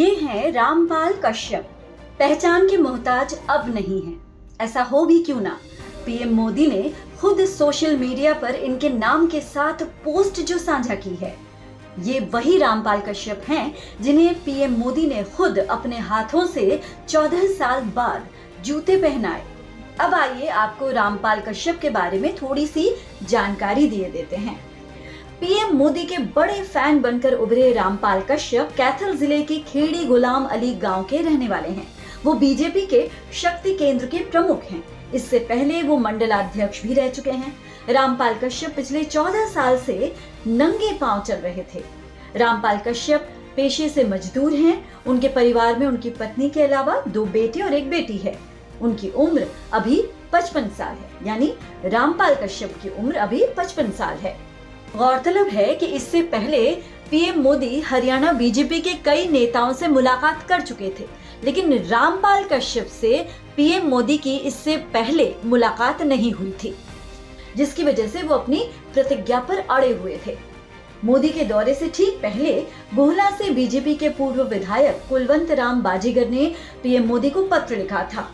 ये हैं रामपाल कश्यप। पहचान के मोहताज अब नहीं है। ऐसा हो भी क्यों ना, पीएम मोदी ने खुद सोशल मीडिया पर इनके नाम के साथ पोस्ट जो साझा की है, ये वही रामपाल कश्यप हैं जिन्हें पीएम मोदी ने खुद अपने हाथों से 14 साल बाद जूते पहनाए। अब आइए आपको रामपाल कश्यप के बारे में थोड़ी सी जानकारी दिए देते हैं। पीएम मोदी के बड़े फैन बनकर उभरे रामपाल कश्यप कैथल जिले के खेड़ी गुलाम अली गांव के रहने वाले हैं। वो बीजेपी के शक्ति केंद्र के प्रमुख हैं। इससे पहले वो मंडलाध्यक्ष भी रह चुके हैं। रामपाल कश्यप पिछले 14 साल से नंगे पांव चल रहे थे। रामपाल कश्यप पेशे से मजदूर हैं। उनके परिवार में उनकी पत्नी के अलावा 2 बेटे और 1 बेटी है। उनकी उम्र अभी 55 साल है, यानी रामपाल कश्यप की उम्र अभी 55 साल है। गौरतलब है कि इससे पहले पीएम मोदी हरियाणा बीजेपी के कई नेताओं से मुलाकात कर चुके थे, लेकिन रामपाल कश्यप से पीएम मोदी की इससे पहले मुलाकात नहीं हुई थी, जिसकी वजह से वो अपनी प्रतिज्ञा पर अड़े हुए थे। मोदी के दौरे से ठीक पहले गुहला से बीजेपी के पूर्व विधायक कुलवंत राम बाजीगर ने पीएम मोदी को पत्र लिखा था।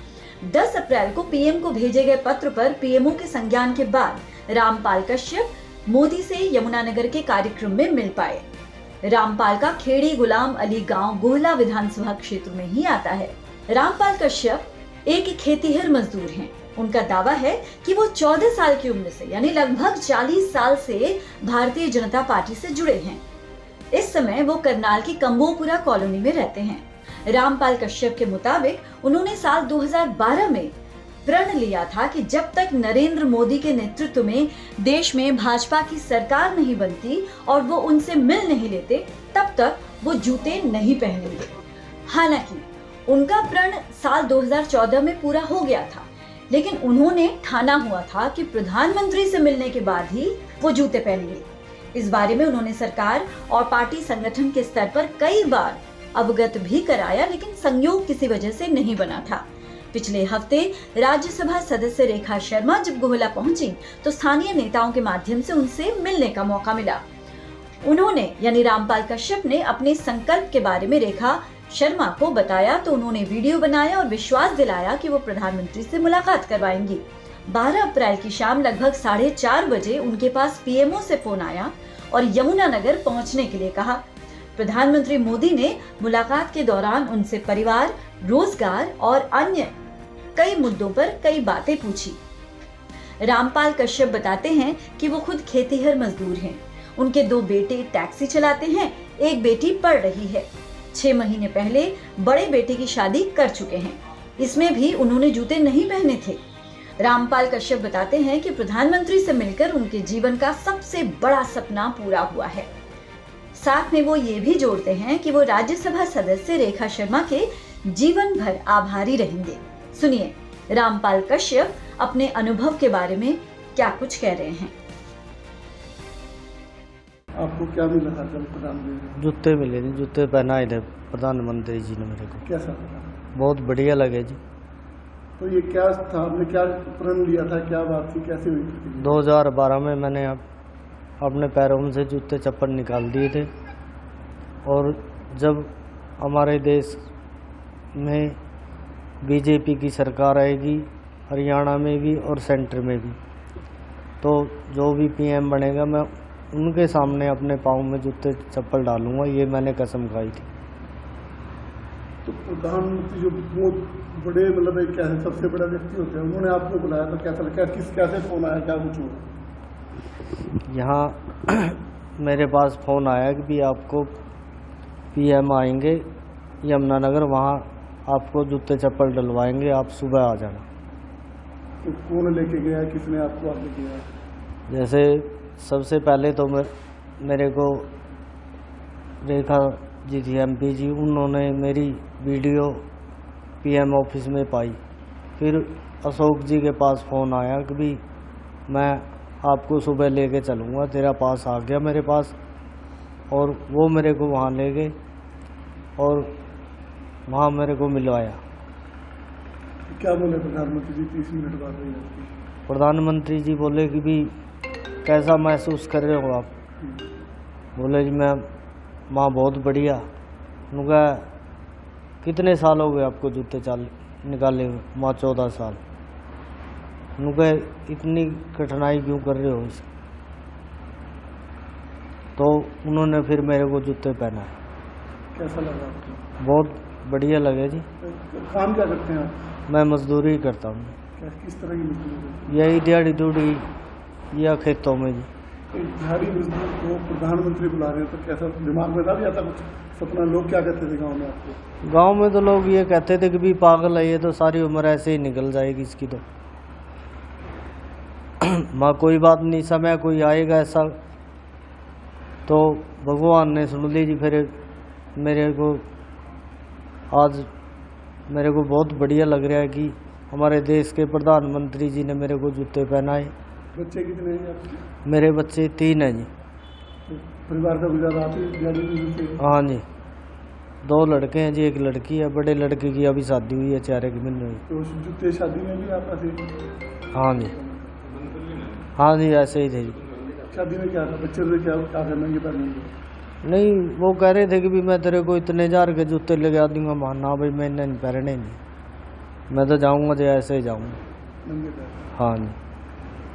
10 अप्रैल को पीएम को भेजे गए पत्र पर पीएमओ के संज्ञान के बाद रामपाल कश्यप मोदी से यमुनानगर के कार्यक्रम में मिल पाए। रामपाल का खेड़ी गुलाम अली गांव गुहला विधानसभा क्षेत्र में ही आता है। रामपाल कश्यप एक खेतीहर मजदूर हैं। उनका दावा है कि वो 14 साल की उम्र से, यानी लगभग 40 साल से भारतीय जनता पार्टी से जुड़े हैं। इस समय वो करनाल की कंबोपुरा कॉलोनी में रहते हैं। रामपाल कश्यप के मुताबिक उन्होंने साल 2012 में प्रण लिया था कि जब तक नरेंद्र मोदी के नेतृत्व में देश में भाजपा की सरकार नहीं बनती और वो उनसे मिल नहीं लेते, तब तक वो जूते नहीं पहनेंगे। हालांकि उनका प्रण साल 2014 में पूरा हो गया था, लेकिन उन्होंने ठाना हुआ था कि प्रधानमंत्री से मिलने के बाद ही वो जूते पहनेंगे। इस बारे में उन्होंने सरकार और पार्टी संगठन के स्तर पर कई बार अवगत भी कराया, लेकिन संयोग किसी वजह से नहीं बना था। पिछले हफ्ते राज्यसभा सदस्य रेखा शर्मा जब गुहला पहुंची तो स्थानीय नेताओं के माध्यम से उनसे मिलने का मौका मिला। उन्होंने, यानी रामपाल कश्यप ने अपने संकल्प के बारे में रेखा शर्मा को बताया तो उन्होंने वीडियो बनाया और विश्वास दिलाया कि वो प्रधानमंत्री से मुलाकात करवाएंगी। 12 अप्रैल की शाम लगभग 4:30 बजे उनके पास पीएमओ से फोन आया और यमुनानगर पहुंचने के लिए कहा। प्रधानमंत्री मोदी ने मुलाकात के दौरान उनसे परिवार, रोजगार और अन्य कई मुद्दों पर कई बातें पूछी। रामपाल कश्यप बताते हैं कि वो खुद खेतीहर मजदूर हैं। उनके 2 बेटे टैक्सी चलाते हैं, 1 बेटी पढ़ रही है। 6 महीने पहले बड़े बेटे की शादी कर चुके हैं। इसमें भी उन्होंने जूते नहीं पहने थे। रामपाल कश्यप बताते हैं कि प्रधानमंत्री से मिलकर उनके जीवन का सबसे बड़ा सपना पूरा हुआ है। साथ में वो ये भी जोड़ते हैं कि वो राज्यसभा सदस्य रेखा शर्मा के जीवन भर आभारी रहेंगे। सुनिए रामपाल कश्यप अपने अनुभव के बारे में क्या कुछ कह रहे हैं। आपको क्या मिला था जब प्रधानमंत्री? जूते मिले थे, जूते पहनाए थे प्रधानमंत्री जी ने मेरे को। कैसा? बहुत बढ़िया लगे जी। तो ये क्या था, आपने क्या प्रण लिया था, क्या बात थी, कैसे हुई थी? 2012 में मैंने अपने पैरों में से जूते चप्पल निकाल दिए थे और जब हमारे देश में बीजेपी की सरकार आएगी, हरियाणा में भी और सेंटर में भी, तो जो भी पीएम बनेगा मैं उनके सामने अपने पाँव में जूते चप्पल डालूंगा, ये मैंने कसम खाई थी। तो प्रधानमंत्री जो बहुत बड़े, मतलब एक कैसे सबसे बड़ा व्यक्ति होते हैं, उन्होंने आपको बुलाया तो कैसा लगा? कैसे फोन आया, क्या कुछ हुआ? यहाँ मेरे पास फ़ोन आया कि भी आपको पीएम आएंगे यमुनानगर, वहाँ आपको जूते चप्पल डलवाएंगे, आप सुबह आ जाना। तो कौन लेके गया, किसने आपको आगे किया? जैसे सबसे पहले तो मेरे को रेखा जी थी, एमपी जी, उन्होंने मेरी वीडियो पीएम ऑफिस में पाई। फिर अशोक जी के पास फ़ोन आया कि भी मैं आपको सुबह लेके चलूँगा, तेरा पास आ गया मेरे पास, और वो मेरे को वहाँ ले गए और वहाँ मेरे को मिलवाया। क्या बोले प्रधानमंत्री जी 30 मिनट बाद हुई आपकी? प्रधानमंत्री जी बोले कि भी कैसा महसूस कर रहे हो आप? बोले जी मैं माँ बहुत बढ़िया। उनका कितने साल हो गए आपको जूते निकाले हुए? माँ 14 साल। उनके इतनी कठिनाई क्यों कर रहे हो इस? तो उन्होंने फिर मेरे को जूते पहनाए। कैसा लगा आपको? बहुत बढ़िया लगे जी। काम क्या करते हैं आप? मैं मजदूरी करता हूँ। किस तरह की मजदूरी? यही दिहाड़ी दूड़ी या खेतों में जी। दिहाड़ी मजदूर को प्रधानमंत्री बुला रहे हैं तो कैसा दिमाग में था भी आता कुछ सपना? लोग क्या कहते थे गाँव में आपको? गांव में तो लोग ये कहते थे कि भी पागल है ये, तो सारी उम्र ऐसे ही निकल जाएगी इसकी तो। माँ कोई बात नहीं, समय कोई आएगा ऐसा तो भगवान ने सुन ली जी। फिर मेरे को आज मेरे को बहुत बढ़िया लग रहा है कि हमारे देश के प्रधानमंत्री जी ने मेरे को जूते पहनाए। बच्चे कितने हैं आपके? मेरे बच्चे 3 हैं जी। परिवार का गुजारा आप ही दिहाड़ी मजदूर से? हाँ जी, 2 लड़के हैं जी, 1 लड़की है। बड़े लड़के की अभी शादी हुई है 4 महीने हुई। तो जूते शादी में भी आप ऐसे? हाँ जी, हाँ जी, ऐसे ही थे जी। शादी में क्या था? बच्चे से क्या महंगे पहनेंगे? नहीं, वो कह रहे थे कि भी मैं तेरे को इतने हजार के जूते लगा दूंगा। माना भाई मैंने नहीं पहनने नहीं, मैं तो जाऊंगा जो ऐसे ही जाऊंगा। महंगे पहने? हाँ जी।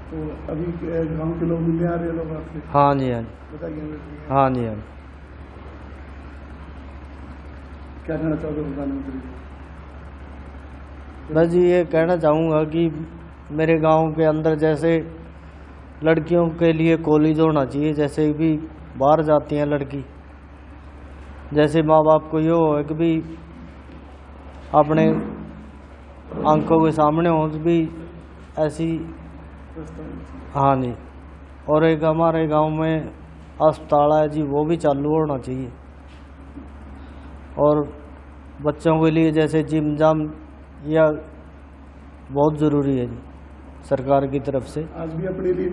तो अभी गांव के लोग मिलने आ रहे हैं लोग आपसे? हाँ जी, हाँ जी, बताइए। हाँ जी, हाँ जी। क्या कहना चाहोगे प्रधानमंत्री? बस जी ये कहना चाहूँगा कि मेरे गांव के अंदर जैसे लड़कियों के लिए कॉलेज होना चाहिए, जैसे भी बाहर जाती हैं लड़की, जैसे माँ बाप को ये हो कि भी अपने आंखों के सामने हो भी ऐसी। हाँ जी। और एक हमारे गांव में अस्पताल है जी, वो भी चालू होना चाहिए। और बच्चों के लिए जैसे जिम जाम या बहुत ज़रूरी है जी सरकार की तरफ से। आज भी अपने लिए